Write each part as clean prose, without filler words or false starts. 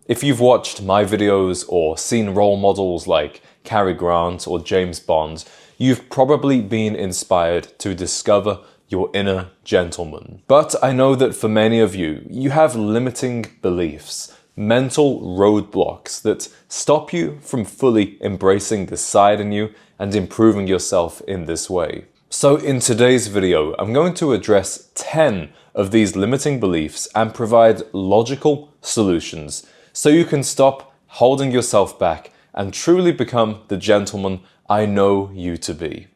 If you've watched my videos or seen role models like Cary Grant or James Bond, you've probably been inspired to discover your inner gentleman. But I know that for many of you, you have limiting beliefs, mental roadblocks that stop you from fully embracing the side in you and improving yourself in this way. So in today's video, I'm going to address 10 of these limiting beliefs and provide logical solutions so you can stop holding yourself back and truly become the gentleman I know you to be.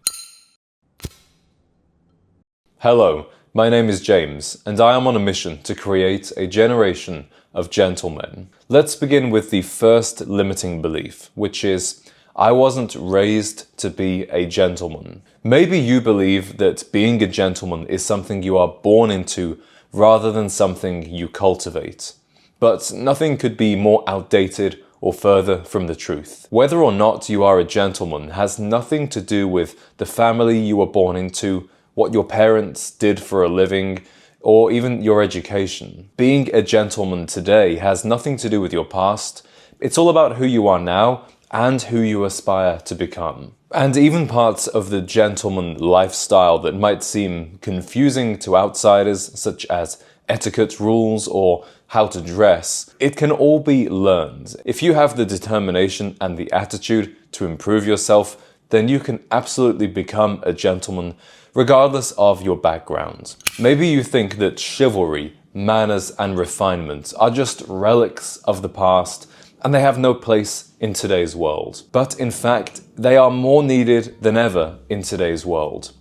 Hello, my name is James, and I am on a mission to create a generation of gentlemen. Let's begin with the first limiting belief, which is, I wasn't raised to be a gentleman. Maybe you believe that being a gentleman is something you are born into rather than something you cultivate. But nothing could be more outdated or further from the truth. Whether or not you are a gentleman has nothing to do with the family you were born into, what your parents did for a living, or even your education. Being a gentleman today has nothing to do with your past. It's all about who you are now and who you aspire to become. And even parts of the gentleman lifestyle that might seem confusing to outsiders, such as etiquette rules or how to dress, it can all be learned. If you have the determination and the attitude to improve yourself, then you can absolutely become a gentleman regardless of your background. Maybe you think that chivalry, manners and refinement are just relics of the past and they have no place in today's world. But in fact, they are more needed than ever in today's world.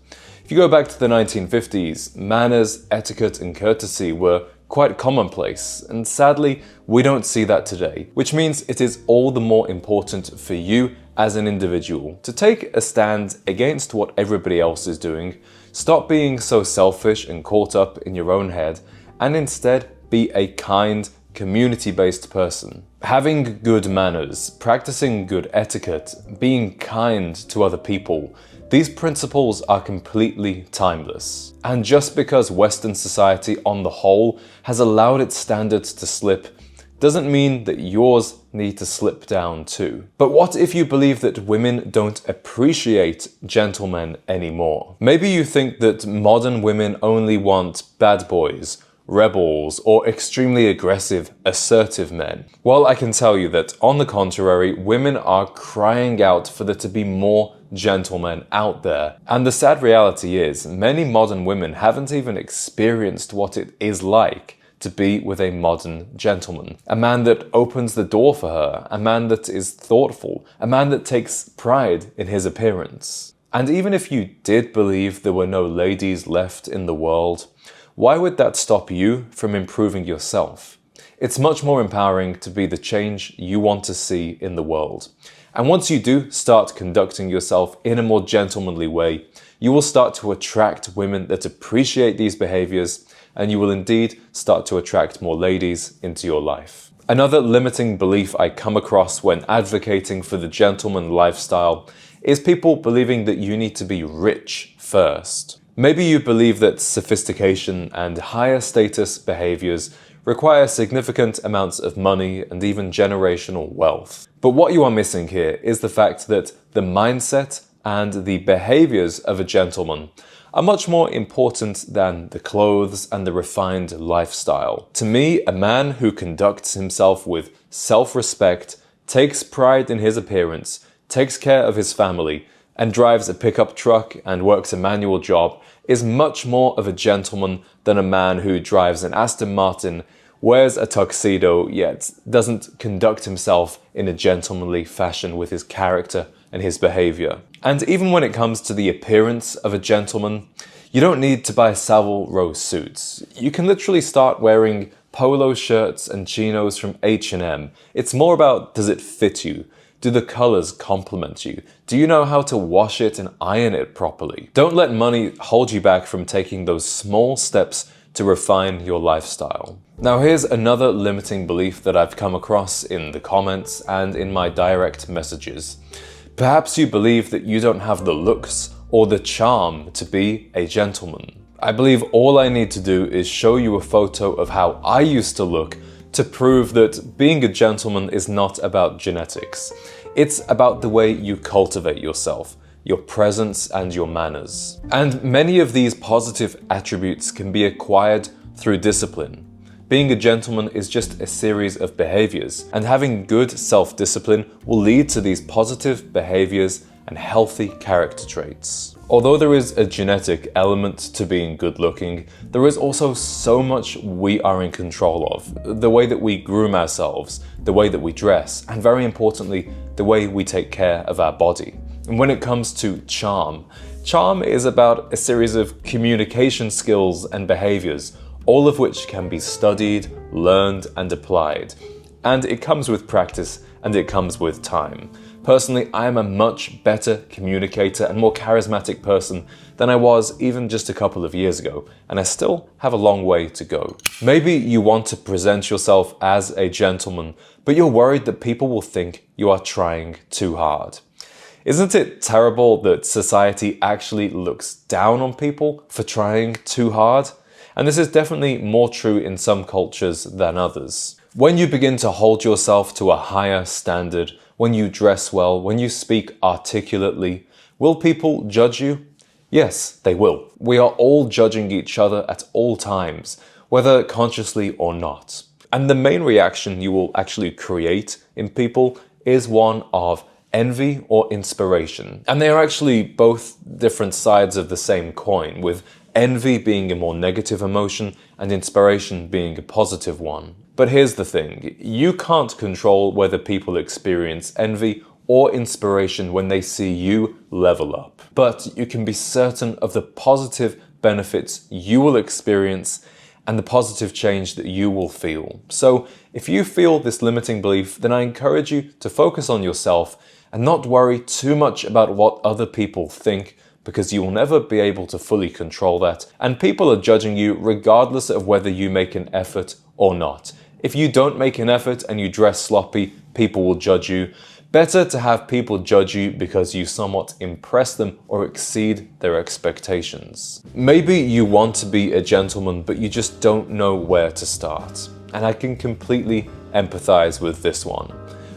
If you go back to the 1950s, manners, etiquette and courtesy were quite commonplace, and sadly, we don't see that today, which means it is all the more important for you as an individual to take a stand against what everybody else is doing, stop being so selfish and caught up in your own head, and instead be a kind, community-based person. Having good manners, practicing good etiquette, being kind to other people, these principles are completely timeless. And just because Western society on the whole has allowed its standards to slip, doesn't mean that yours need to slip down too. But what if you believe that women don't appreciate gentlemen anymore? Maybe you think that modern women only want bad boys, rebels, or extremely aggressive, assertive men. Well, I can tell you that on the contrary, women are crying out for there to be more gentlemen out there. And the sad reality is, many modern women haven't even experienced what it is like to be with a modern gentleman. A man that opens the door for her, a man that is thoughtful, a man that takes pride in his appearance. And even if you did believe there were no ladies left in the world, why would that stop you from improving yourself? It's much more empowering to be the change you want to see in the world. And once you do start conducting yourself in a more gentlemanly way, you will start to attract women that appreciate these behaviors, and you will indeed start to attract more ladies into your life. Another limiting belief I come across when advocating for the gentleman lifestyle is people believing that you need to be rich first. Maybe you believe that sophistication and higher status behaviors require significant amounts of money and even generational wealth. But what you are missing here is the fact that the mindset and the behaviors of a gentleman are much more important than the clothes and the refined lifestyle. To me, a man who conducts himself with self-respect, takes pride in his appearance, takes care of his family, and drives a pickup truck and works a manual job is much more of a gentleman than a man who drives an Aston Martin, wears a tuxedo, yet doesn't conduct himself in a gentlemanly fashion with his character and his behavior. And even when it comes to the appearance of a gentleman, you don't need to buy Savile Row suits. You can literally start wearing polo shirts and chinos from H&M. It's more about, does it fit you? Do the colors complement you? Do you know how to wash it and iron it properly? Don't let money hold you back from taking those small steps to refine your lifestyle. Now here's another limiting belief that I've come across in the comments and in my direct messages. Perhaps you believe that you don't have the looks or the charm to be a gentleman. I believe all I need to do is show you a photo of how I used to look to prove that being a gentleman is not about genetics. It's about the way you cultivate yourself, your presence and your manners. And many of these positive attributes can be acquired through discipline. Being a gentleman is just a series of behaviors, and having good self-discipline will lead to these positive behaviors and healthy character traits. Although there is a genetic element to being good looking, there is also so much we are in control of. The way that we groom ourselves, the way that we dress, and very importantly, the way we take care of our body. And when it comes to charm, charm is about a series of communication skills and behaviors, all of which can be studied, learned, and applied. And it comes with practice and it comes with time. Personally, I am a much better communicator and more charismatic person than I was even just a couple of years ago, and I still have a long way to go. Maybe you want to present yourself as a gentleman, but you're worried that people will think you are trying too hard. Isn't it terrible that society actually looks down on people for trying too hard? And this is definitely more true in some cultures than others. When you begin to hold yourself to a higher standard, when you dress well, when you speak articulately, will people judge you? Yes, they will. We are all judging each other at all times, whether consciously or not. And the main reaction you will actually create in people is one of envy or inspiration. And they are actually both different sides of the same coin, with envy being a more negative emotion and inspiration being a positive one. But here's the thing, you can't control whether people experience envy or inspiration when they see you level up. But you can be certain of the positive benefits you will experience and the positive change that you will feel. So if you feel this limiting belief, then I encourage you to focus on yourself and not worry too much about what other people think, because you will never be able to fully control that. And people are judging you regardless of whether you make an effort or not. If you don't make an effort and you dress sloppy, people will judge you. Better to have people judge you because you somewhat impress them or exceed their expectations. Maybe you want to be a gentleman, but you just don't know where to start. And I can completely empathize with this one.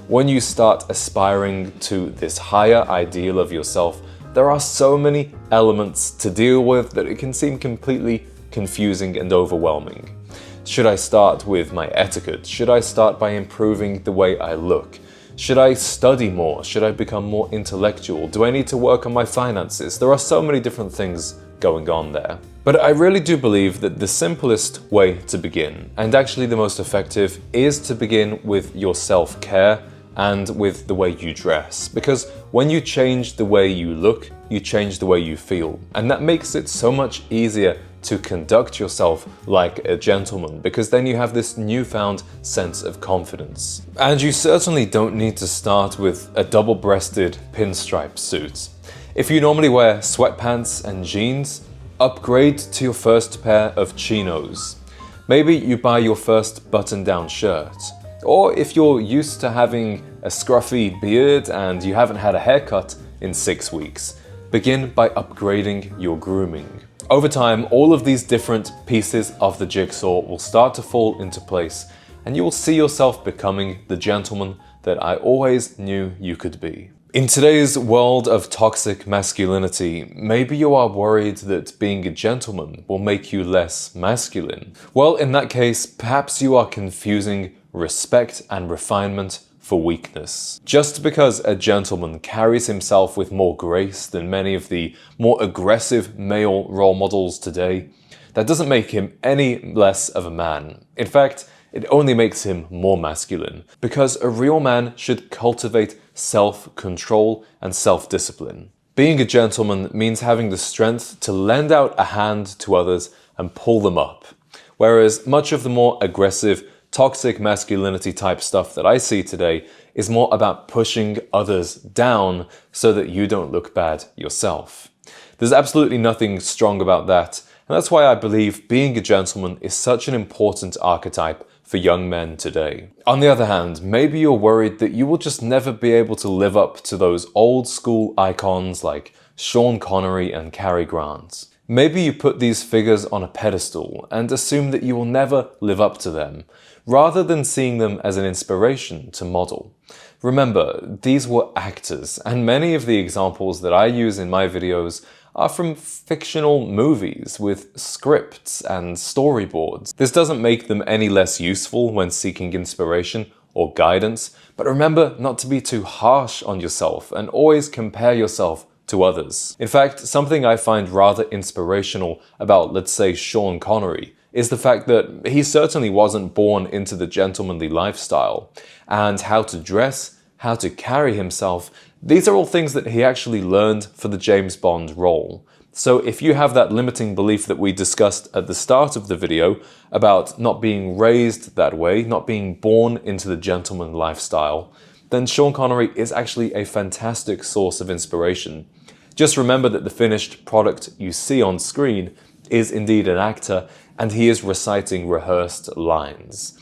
When you start aspiring to this higher ideal of yourself, there are so many elements to deal with that it can seem completely confusing and overwhelming. Should I start with my etiquette? Should I start by improving the way I look? Should I study more? Should I become more intellectual? Do I need to work on my finances? There are so many different things going on there. But I really do believe that the simplest way to begin, and actually the most effective, is to begin with your self-care and with the way you dress. Because when you change the way you look, you change the way you feel. And that makes it so much easier to conduct yourself like a gentleman, because then you have this newfound sense of confidence. And you certainly don't need to start with a double-breasted pinstripe suit. If you normally wear sweatpants and jeans, upgrade to your first pair of chinos. Maybe you buy your first button-down shirt. Or if you're used to having a scruffy beard and you haven't had a haircut in 6 weeks, begin by upgrading your grooming. Over time, all of these different pieces of the jigsaw will start to fall into place, and you will see yourself becoming the gentleman that I always knew you could be. In today's world of toxic masculinity, maybe you are worried that being a gentleman will make you less masculine. Well, in that case, perhaps you are confusing respect and refinement for weakness. Just because a gentleman carries himself with more grace than many of the more aggressive male role models today, that doesn't make him any less of a man. In fact, it only makes him more masculine, because a real man should cultivate self-control and self-discipline. Being a gentleman means having the strength to lend out a hand to others and pull them up, whereas much of the more aggressive, toxic masculinity type stuff that I see today is more about pushing others down so that you don't look bad yourself. There's absolutely nothing strong about that, and that's why I believe being a gentleman is such an important archetype for young men today. On the other hand, maybe you're worried that you will just never be able to live up to those old school icons like Sean Connery and Cary Grant. Maybe you put these figures on a pedestal and assume that you will never live up to them, rather than seeing them as an inspiration to model. Remember, these were actors, and many of the examples that I use in my videos are from fictional movies with scripts and storyboards. This doesn't make them any less useful when seeking inspiration or guidance, but remember not to be too harsh on yourself and always compare yourself to others. In fact, something I find rather inspirational about, let's say, Sean Connery is the fact that he certainly wasn't born into the gentlemanly lifestyle, and how to dress, how to carry himself, these are all things that he actually learned for the James Bond role. So if you have that limiting belief that we discussed at the start of the video about not being raised that way, not being born into the gentleman lifestyle, then Sean Connery is actually a fantastic source of inspiration. Just remember that the finished product you see on screen is indeed an actor, and he is reciting rehearsed lines.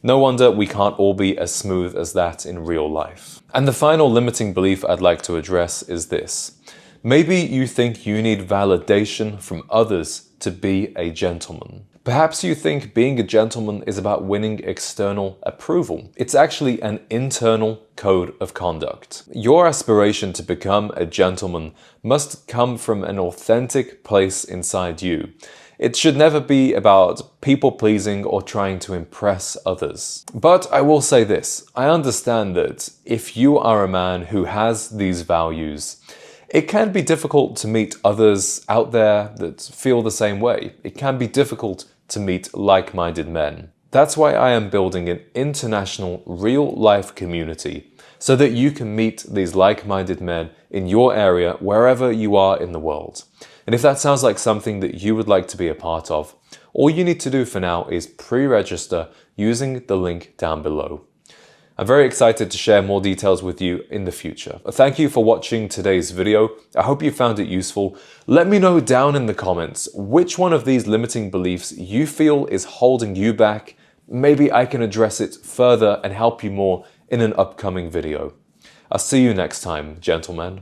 No wonder we can't all be as smooth as that in real life. And the final limiting belief I'd like to address is this. Maybe you think you need validation from others to be a gentleman. Perhaps you think being a gentleman is about winning external approval. It's actually an internal code of conduct. Your aspiration to become a gentleman must come from an authentic place inside you. It should never be about people-pleasing or trying to impress others. But I will say this, I understand that if you are a man who has these values, it can be difficult to meet others out there that feel the same way. It can be difficult to meet like-minded men. That's why I am building an international real-life community so that you can meet these like-minded men in your area wherever you are in the world. And if that sounds like something that you would like to be a part of, all you need to do for now is pre-register using the link down below. I'm very excited to share more details with you in the future. Thank you for watching today's video. I hope you found it useful. Let me know down in the comments which one of these limiting beliefs you feel is holding you back. Maybe I can address it further and help you more in an upcoming video. I'll see you next time, gentlemen.